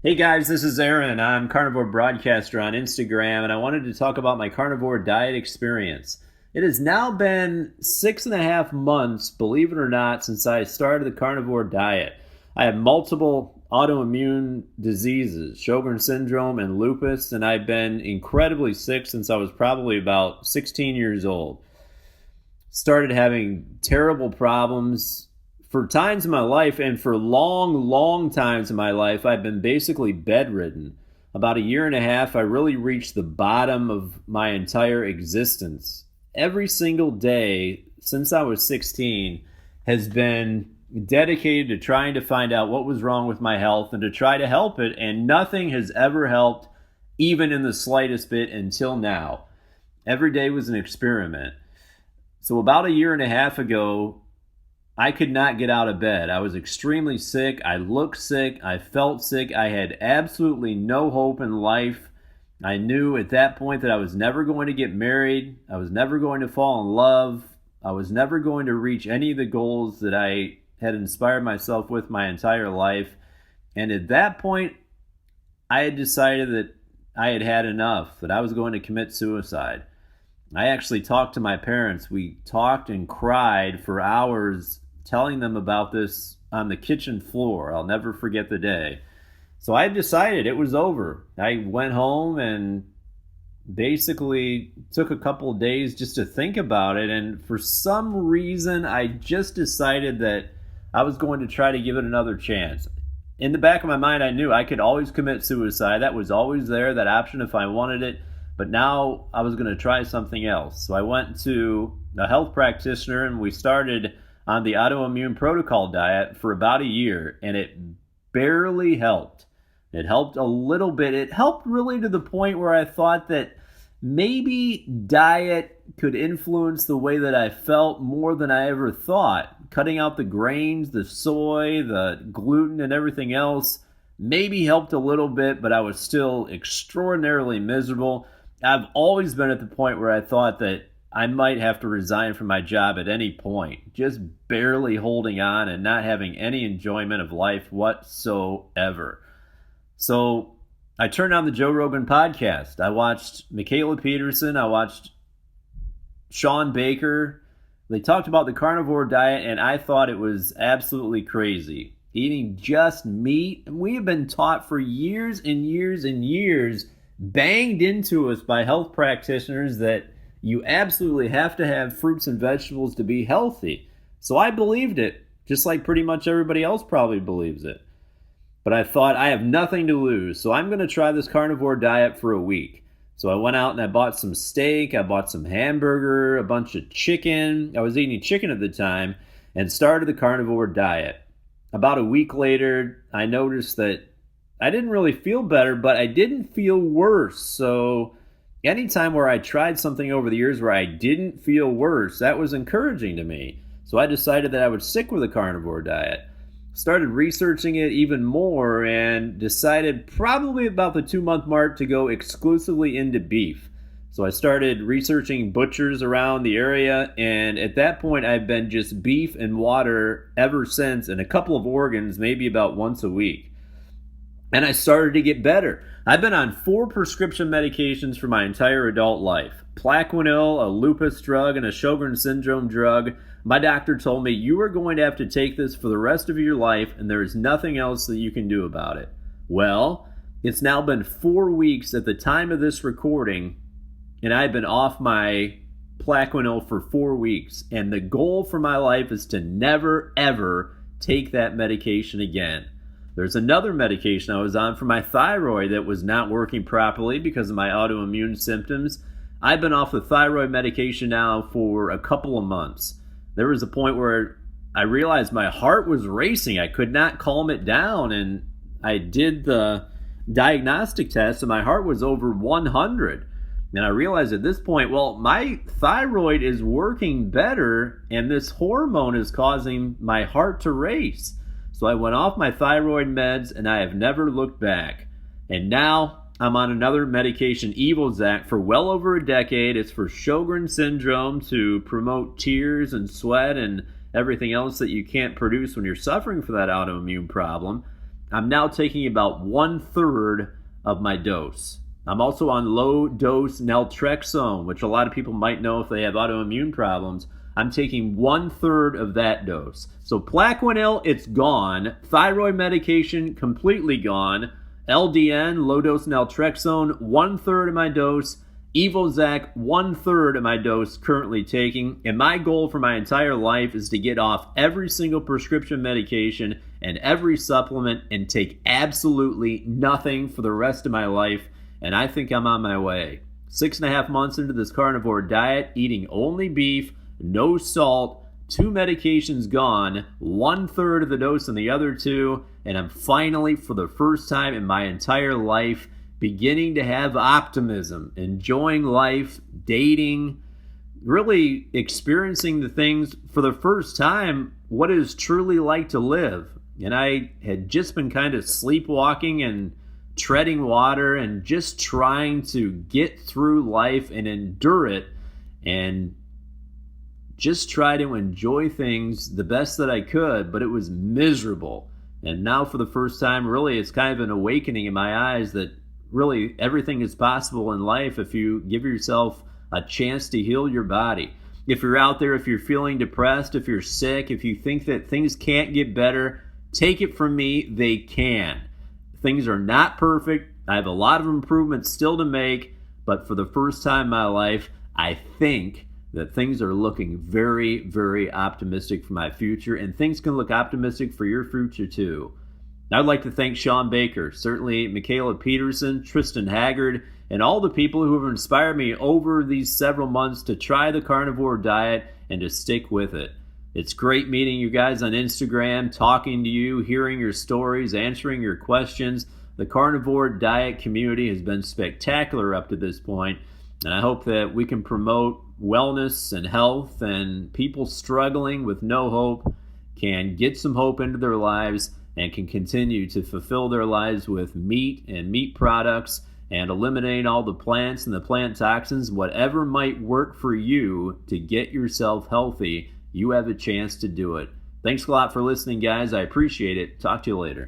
Hey guys, this is Aaron. I'm Carnivore Broadcaster on Instagram, and I wanted to talk about my carnivore diet experience. It has now been 6.5 months, believe it or not, since I started the carnivore diet. I have multiple autoimmune diseases, Sjogren's syndrome and lupus, and I've been incredibly sick since I was probably about 16 years old. Started having terrible problems for times in my life, and for long times in my life, I've been basically bedridden. About a year and a half, I really reached the bottom of my entire existence. Every single day since I was 16 has been dedicated to trying to find out what was wrong with my health and to try to help it, and nothing has ever helped, even in the slightest bit, until now. Every day was an experiment. So about a year and a half ago, I could not get out of bed. I was extremely sick. I looked sick. I felt sick. I had absolutely no hope in life. I knew at that point that I was never going to get married. I was never going to fall in love. I was never going to reach any of the goals that I had inspired myself with my entire life. And at that point, I had decided that I had had enough, that I was going to commit suicide. I actually talked to my parents. We talked and cried for hours, telling them about this on the kitchen floor. I'll never forget the day. So I decided it was over. I went home and basically took a couple of days just to think about it. And for some reason, I just decided that I was going to try to give it another chance. In the back of my mind, I knew I could always commit suicide. That was always there, that option if I wanted it. But now I was going to try something else. So I went to a health practitioner and we started on the autoimmune protocol diet for about a year, and it barely helped. It helped a little bit. It helped really to the point where I thought that maybe diet could influence the way that I felt more than I ever thought. Cutting out the grains, the soy, the gluten, and everything else maybe helped a little bit, but I was still extraordinarily miserable. I've always been at the point where I thought that I might have to resign from my job at any point, just barely holding on and not having any enjoyment of life whatsoever. So I turned on the Joe Rogan podcast. I watched Mikhaila Peterson. I watched Sean Baker. They talked about the carnivore diet, and I thought it was absolutely crazy. Eating just meat. We have been taught for years and years and years, banged into us by health practitioners, that you absolutely have to have fruits and vegetables to be healthy. So I believed it, just like pretty much everybody else probably believes it. But I thought, I have nothing to lose, so I'm going to try this carnivore diet for a week. So I went out and I bought some steak, I bought some hamburger, a bunch of chicken. I was eating chicken at the time, and started the carnivore diet. About a week later, I noticed that I didn't really feel better, but I didn't feel worse. So anytime where I tried something over the years where I didn't feel worse, that was encouraging to me. So I decided that I would stick with the carnivore diet. Started researching it even more and decided probably about the 2-month mark to go exclusively into beef. So I started researching butchers around the area, and at that point I've been just beef and water ever since, and a couple of organs maybe about once a week. And I started to get better. I've been on 4 prescription medications for my entire adult life. Plaquenil, a lupus drug, and a Sjogren's syndrome drug. My doctor told me, you are going to have to take this for the rest of your life, and there is nothing else that you can do about it. Well, it's now been 4 weeks at the time of this recording, and I've been off my Plaquenil for 4 weeks. And the goal for my life is to never, ever take that medication again. There's another medication I was on for my thyroid that was not working properly because of my autoimmune symptoms. I've been off the thyroid medication now for a couple of months. There was a point where I realized my heart was racing. I could not calm it down, and I did the diagnostic test, and my heart was over 100. And I realized at this point, well, my thyroid is working better, and this hormone is causing my heart to race. So I went off my thyroid meds, and I have never looked back. And now I'm on another medication, Evozac, for well over a decade. It's for Sjogren's syndrome, to promote tears and sweat and everything else that you can't produce when you're suffering from that autoimmune problem. I'm now taking about 1/3 of my dose. I'm also on low dose naltrexone, which a lot of people might know if they have autoimmune problems. I'm taking 1/3 of that dose. So Plaquenil, it's gone. Thyroid medication, completely gone. LDN, low dose naltrexone, 1/3 of my dose. Evozac, 1/3 of my dose currently taking. And my goal for my entire life is to get off every single prescription medication and every supplement and take absolutely nothing for the rest of my life. And I think I'm on my way. 6.5 months into this carnivore diet, eating only beef, no salt, 2 medications gone, 1/3 of the dose in the other 2, and I'm finally, for the first time in my entire life, beginning to have optimism, enjoying life, dating, really experiencing the things for the first time, what it is truly like to live. And I had just been kind of sleepwalking and treading water and just trying to get through life and endure it and just try to enjoy things the best that I could, but it was miserable. And now for the first time, really, it's kind of an awakening in my eyes that really everything is possible in life if you give yourself a chance to heal your body. If you're out there, if you're feeling depressed, if you're sick, if you think that things can't get better, take it from me, they can. Things are not perfect. I have a lot of improvements still to make, but for the first time in my life, I think that things are looking very, very optimistic for my future, and things can look optimistic for your future too. I'd like to thank Sean Baker, certainly Michaela Peterson, Tristan Haggard, and all the people who have inspired me over these several months to try the carnivore diet and to stick with it. It's great meeting you guys on Instagram, talking to you, hearing your stories, answering your questions. The carnivore diet community has been spectacular up to this point, and I hope that we can promote wellness and health, and people struggling with no hope can get some hope into their lives and can continue to fulfill their lives with meat and meat products and eliminate all the plants and the plant toxins. Whatever might work for you to get yourself healthy, you have a chance to do it. Thanks a lot for listening, guys. I appreciate it. Talk to you later.